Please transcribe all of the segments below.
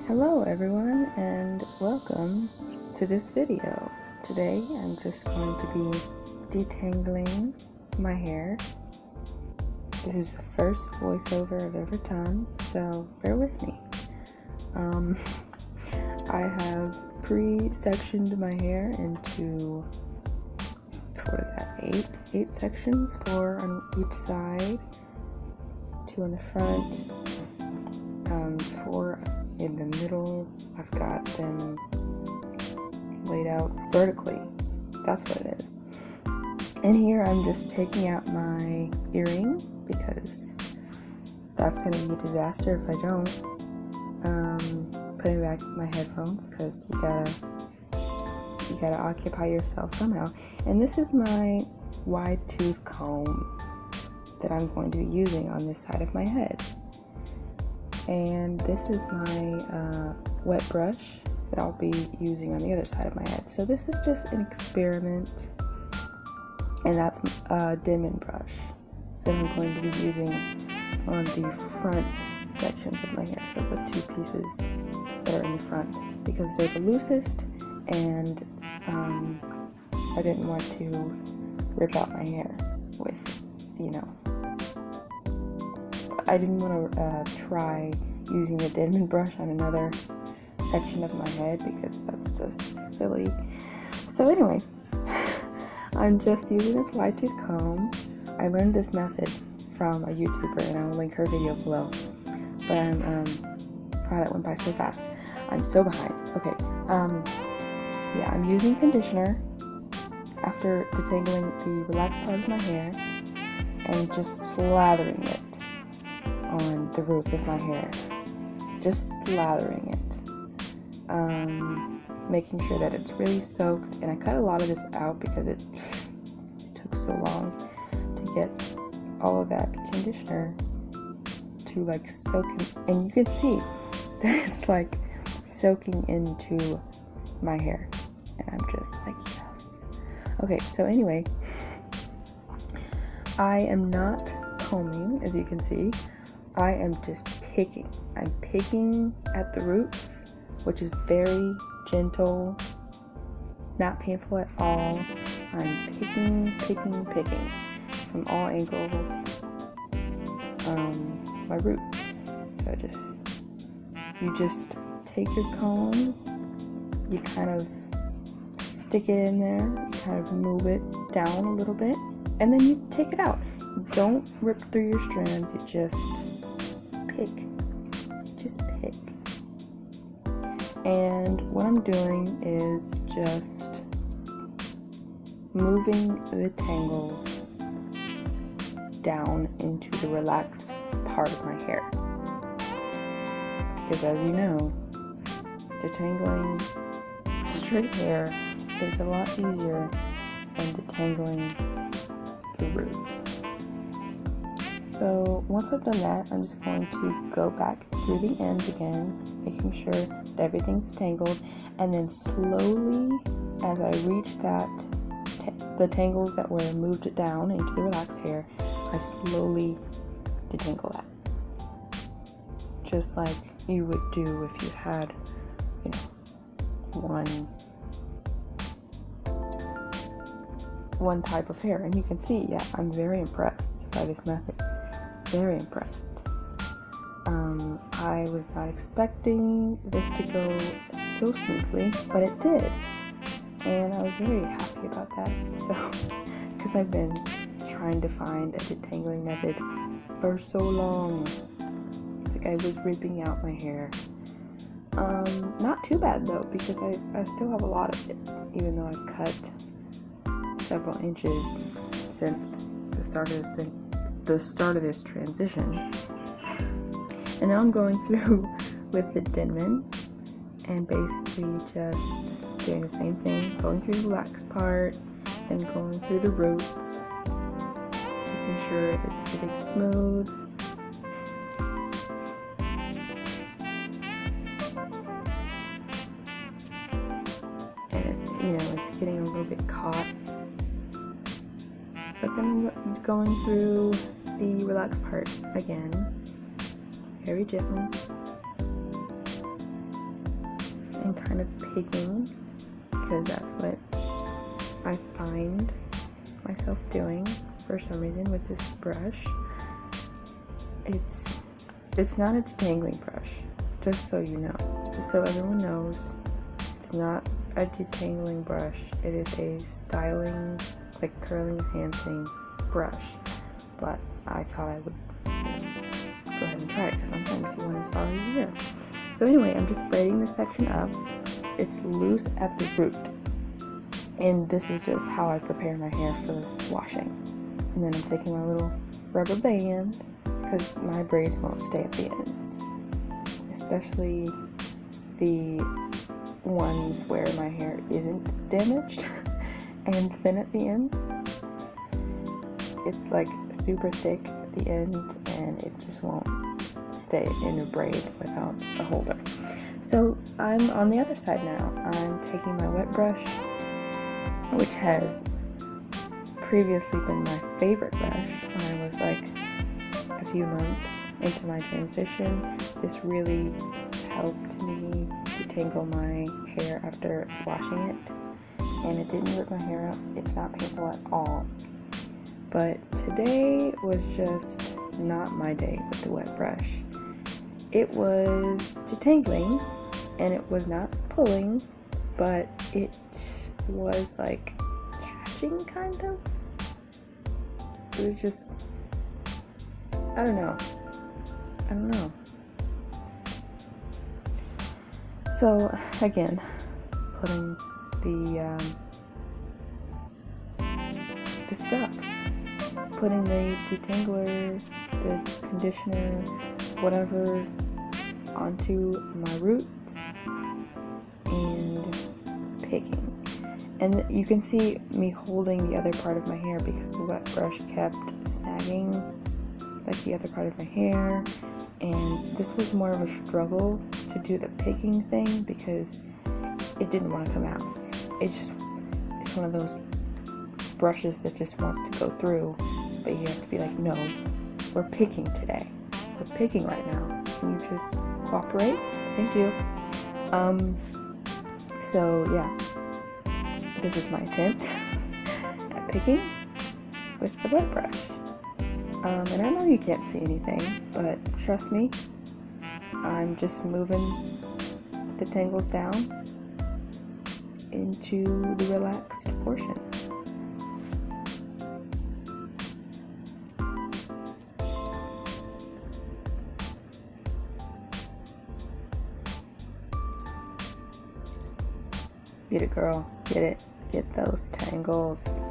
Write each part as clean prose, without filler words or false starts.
Hello everyone and welcome to this video. Today I'm just going to be detangling my hair. This is the first voiceover I've ever done, so bear with me. I have pre-sectioned my hair into, what is that, eight sections, 4 on each side, 2 on the front, 4 in the middle. I've got them laid out vertically. That's what it is. And here I'm just taking out my earring because that's gonna be a disaster if I don't. Putting back my headphones because you gotta occupy yourself somehow. And this is my wide tooth comb that I'm going to be using on this side of my head. And this is my wet brush that I'll be using on the other side of my head. So this is just an experiment, and that's a dim-in brush that I'm going to be using on the front sections of my hair. So the 2 pieces that are in the front, because they're the loosest, and I didn't want to rip out my hair with, I didn't want to try using the dim-in brush on another section of my head because that's just silly. So anyway, I'm just using this wide tooth comb. I learned this method from a YouTuber and I'll link her video below. But wow, that went by so fast. I'm so behind. Okay, yeah, I'm using conditioner after detangling the relaxed part of my hair and just slathering it on the roots of my hair. Just slathering it. Making sure that it's really soaked. And I cut a lot of this out because it took so long to get all of that conditioner to like soak in. And you can see that it's like soaking into my hair. And I'm just like, yes. Okay, so anyway, I am not combing, as you can see. I am just picking. I'm picking at the roots, which is very gentle, not painful at all. I'm picking from all angles, my roots. So you just take your comb, you kind of stick it in there, you kind of move it down a little bit, and then you take it out. You don't rip through your strands, you just pick. And what I'm doing is just moving the tangles down into the relaxed part of my hair. Because as you know, detangling straight hair is a lot easier than detangling the roots. So once I've done that, I'm just going to go back through the ends again, making sure that everything's detangled, and then slowly, as I reach the tangles that were moved down into the relaxed hair, I slowly detangle that. Just like you would do if you had, one type of hair. And you can see, yeah, I'm very impressed by this method. Very impressed. I was not expecting this to go so smoothly, but it did. And I was very happy about that. So, because I've been trying to find a detangling method for so long. Like I was ripping out my hair. Not too bad though, because I still have a lot of it, even though I've cut several inches since the start of this transition. And now I'm going through with the dim-in and basically just doing the same thing, going through the relaxed part and going through the roots, making sure that everything's smooth. And it's getting a little bit caught. But then I'm going through the relaxed part again, very gently. and kind of picking, because that's what I find myself doing for some reason with this brush. It's not a detangling brush, just so you know. Just so everyone knows, it's not a detangling brush. It is a styling, like curling, enhancing brush. But I thought I would, go ahead and try it, because sometimes you want to style your hair. So anyway, I'm just braiding this section up. It's loose at the root. And this is just how I prepare my hair for washing. And then I'm taking my little rubber band, because my braids won't stay at the ends. Especially the ones where my hair isn't damaged and thin at the ends. It's like super thick at the end, and it just won't stay in a braid without a holder. So I'm on the other side now. I'm taking my wet brush, which has previously been my favorite brush when I was like a few months into my transition. This really helped me detangle my hair after washing it, and it didn't rip my hair out. It's not painful at all. But today was just not my day with the wet brush. It was detangling, and it was not pulling, but it was like catching, kind of. It was just, I don't know. So again, putting the stuffs, putting the detangler, the conditioner, whatever, onto my roots and picking. And you can see me holding the other part of my hair because the wet brush kept snagging like the other part of my hair. And this was more of a struggle to do the picking thing because it didn't want to come out. It's one of those brushes that just wants to go through, but you have to be like, no, we're picking today. We're picking right now. Can you just cooperate? Thank you. So yeah, this is my attempt at picking with the wet brush. And I know you can't see anything, but trust me, I'm just moving the tangles down into the relaxed portion. Get it, girl. Get it. Get those tangles.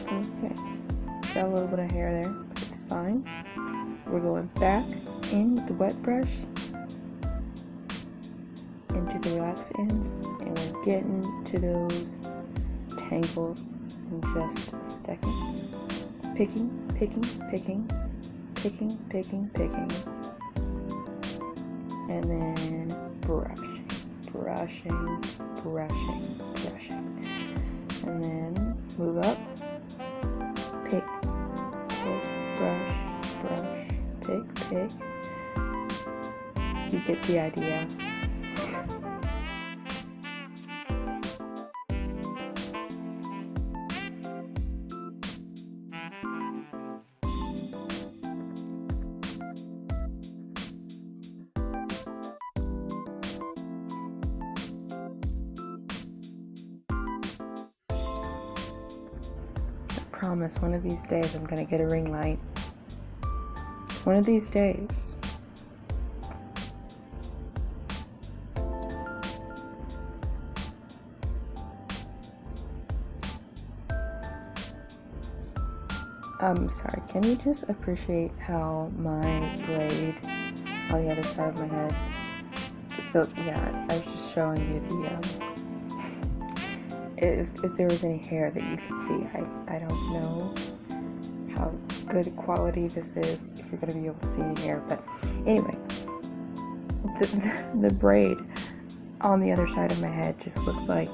Okay. Got a little bit of hair there, but it's fine. We're going back in with the wet brush into the relaxed ends, and we're getting to those tangles in just a second. Picking, and then brushing, and then move up, pick, brush, pick. You get the idea. I promise one of these days I'm gonna get a ring light. One of these days. I'm sorry, can you just appreciate how my braid on the other side of my head? So yeah, I was just showing you the if there was any hair that you could see. I don't know how good quality this is, if you're going to be able to see any hair, but anyway, the braid on the other side of my head just looks like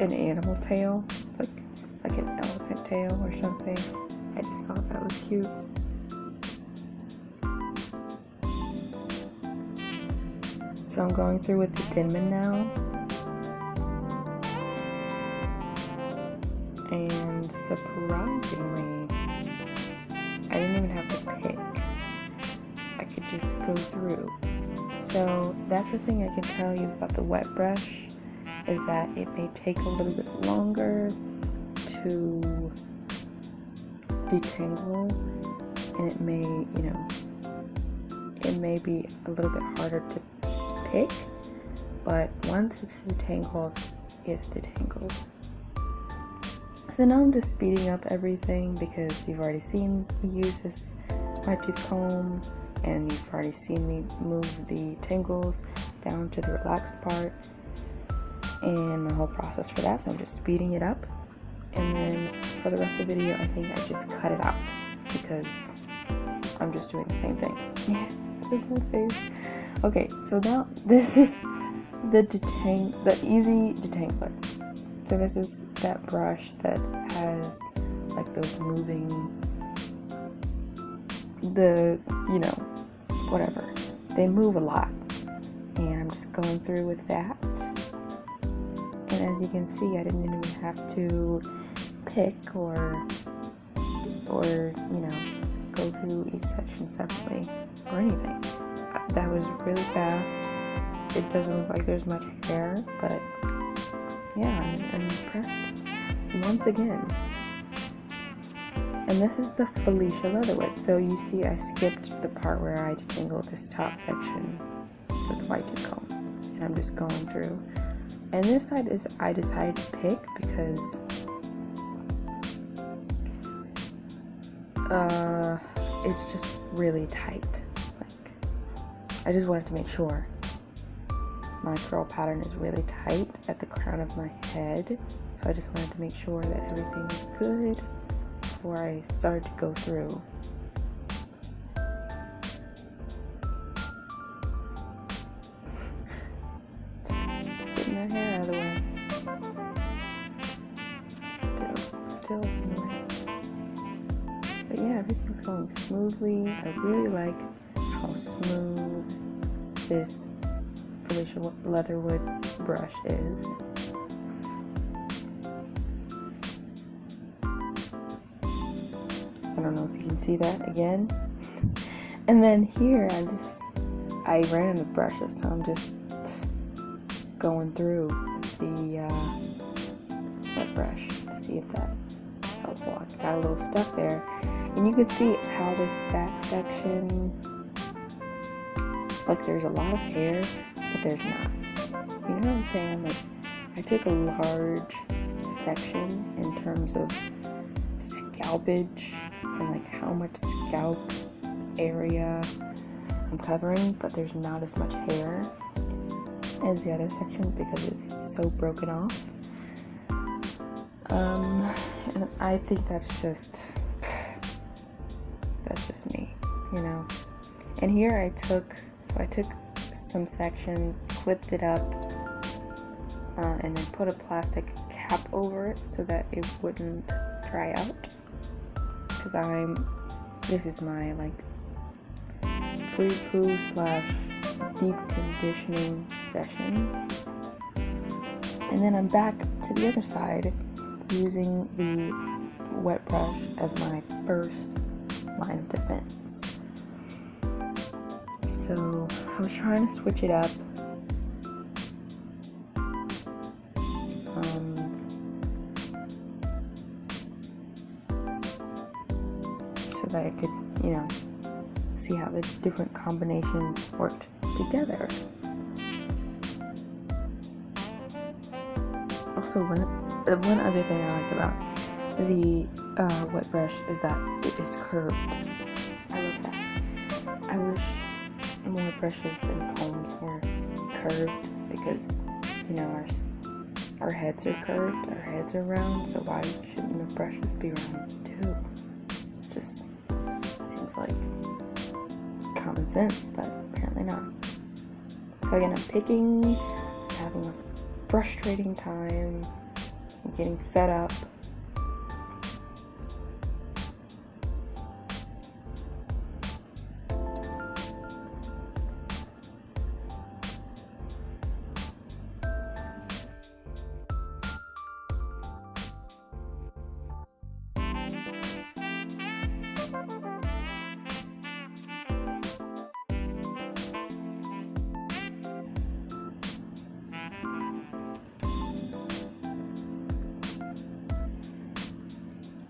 an animal tail, like an elephant tail or something. I just thought that was cute. So I'm going through with the Denman now. And surprisingly, I didn't even have to pick. I could just go through. So that's the thing I can tell you about the wet brush, is that it may take a little bit longer to detangle, and it may, it may be a little bit harder to pick, but once it's detangled, it's detangled. So now I'm just speeding up everything because you've already seen me use this my tooth comb, and you've already seen me move the tangles down to the relaxed part and my whole process for that. So I'm just speeding it up, and then for the rest of the video I think I just cut it out because I'm just doing the same thing. Yeah, there's my face. Okay, so now this is the easy detangler. So this is that brush that has like those moving, whatever. They move a lot. And I'm just going through with that. And as you can see, I didn't even have to pick or go through each section separately or anything. That was really fast. It doesn't look like there's much hair, but yeah, I'm impressed once again. And this is the Felicia Leatherwood. So you see I skipped the part where I detangled this top section with the white tooth comb. And I'm just going through. And this side is I decided to pick because it's just really tight. Like, I just wanted to make sure. My curl pattern is really tight at the crown of my head, so I just wanted to make sure that everything was good before I started to go through. Just getting that hair out of the way. Still in the way. But yeah, everything's going smoothly. I really like how smooth this Felicia Leatherwood brush is. I don't know if you can see that again. And then here I ran with brushes, so I'm just going through the wet brush to see if that is helpful. I got a little stuck there, and you can see how this back section, like there's a lot of hair, but there's not. You know what I'm saying? Like, I took a large section in terms of scalpage and like how much scalp area I'm covering, but there's not as much hair as the other sections because it's so broken off. And I think that's just me, And here I took some section, clipped it up, and then put a plastic cap over it so that it wouldn't dry out. Because this is my like pre-poo / deep conditioning session. And then I'm back to the other side using the wet brush as my first line of defense. So I was trying to switch it up. So that I could, see how the different combinations worked together. Also, one other thing I like about the wet brush is that it is curved. I love that. I wish more brushes and combs were curved because, our heads are curved, our heads are round, so why shouldn't the brushes be round too? It just seems like common sense, but apparently not. So So again, I'm picking, having a frustrating time, I'm getting fed up.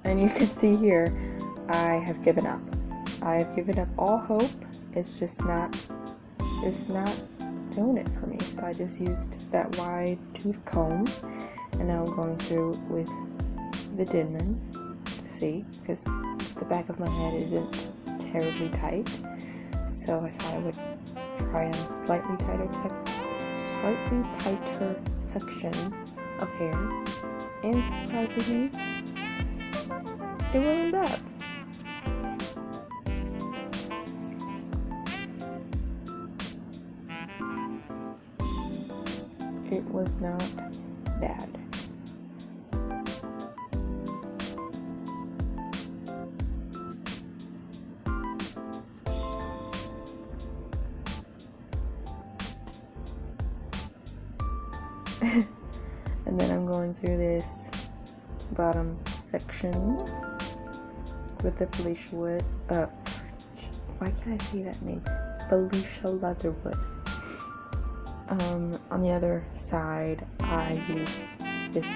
And you can see here, I have given up. I have given up all hope. It's not doing it for me. So I just used that wide tooth comb, and now I'm going through with the Denman to see, because the back of my head isn't terribly tight. So I thought I would try on a slightly tighter section of hair, and surprisingly, it wasn't bad. It was not bad. And then I'm going through this bottom section with the Felicia Wood. Why can't I say that name? Felicia Leatherwood. On the other side, I used this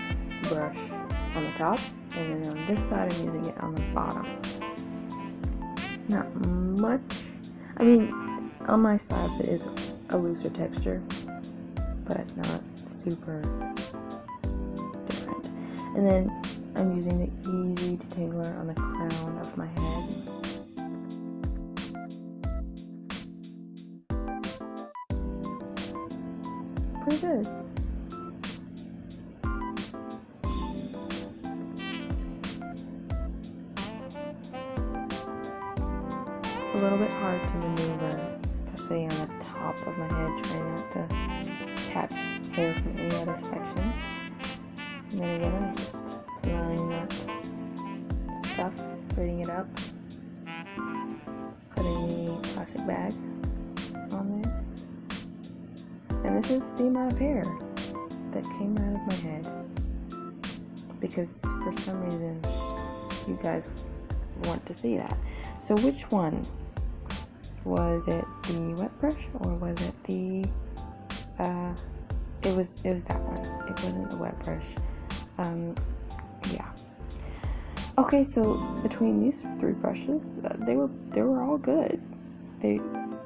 brush on the top, and then on this side, I'm using it on the bottom. Not much. I mean, on my sides, it is a looser texture, but not super different. And then I'm using the Easy Detangler on the crown of my head. Pretty good. It's a little bit hard to maneuver, especially on the top of my head, trying not to catch hair from any other section. And then again, I'm just applying that stuff, braiding it up, putting the plastic bag on there. And this is the amount of hair that came out of my head, because for some reason you guys want to see that. So which one? Was it the wet brush, or was it the it was that one. It wasn't the wet brush. Yeah. Okay, so between these three brushes, they were all good.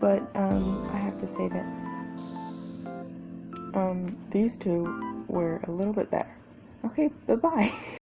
But I have to say that these two were a little bit better. Okay, bye-bye.